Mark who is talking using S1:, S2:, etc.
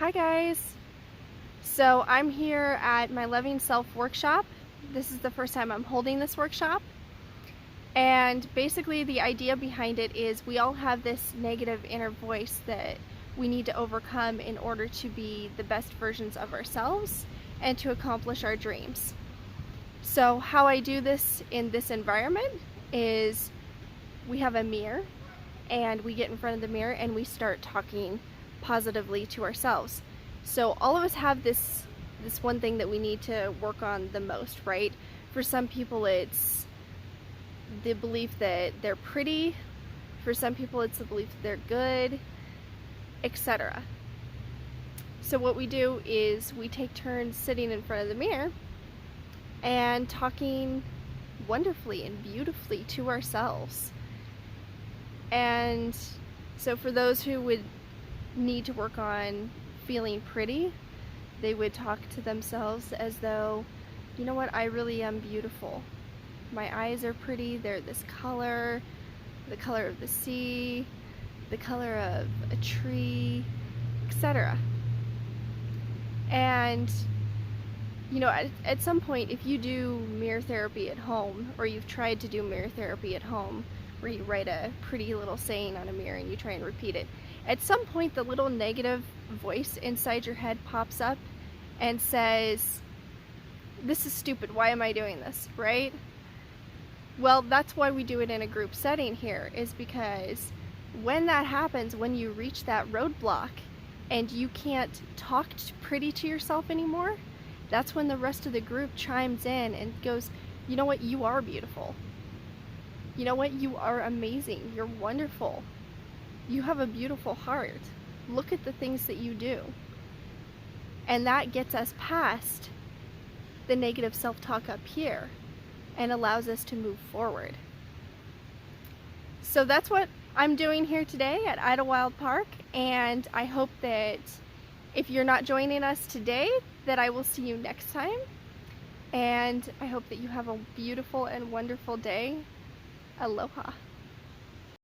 S1: Hi guys! So I'm here at my Loving Self workshop. This is the first time I'm holding this workshop. And basically the idea behind it is we all have this negative inner voice that we need to overcome in order to be the best versions of ourselves and to accomplish our dreams. So how I do this in this environment is we have a mirror and we get in front of the mirror and we start talking positively to ourselves. So all of us have this one thing that we need to work on the most, right? For some people it's the belief that they're pretty, for some people it's the belief that they're good, etc. So what we do is we take turns sitting in front of the mirror and talking wonderfully and beautifully to ourselves. And so for those who would need to work on feeling pretty, they would talk to themselves as though, you know what, I really am beautiful. My eyes are pretty, they're this color, the color of the sea, the color of a tree, etc. And you know, at some point, if you do mirror therapy at home, or you've tried to do mirror therapy at home, where you write a pretty little saying on a mirror and you try and repeat it, at some point the little negative voice inside your head pops up and says, this is stupid, why am I doing this, right? Well, that's why we do it in a group setting here, is because when that happens, when you reach that roadblock and you can't talk pretty to yourself anymore, that's when the rest of the group chimes in and goes, you know what, you are beautiful. You know what, you are amazing. You're wonderful. You have a beautiful heart. Look at the things that you do. And that gets us past the negative self-talk up here and allows us to move forward. So that's what I'm doing here today at Idlewild Park, and I hope that if you're not joining us today, that I will see you next time. And I hope that you have a beautiful and wonderful day. Aloha.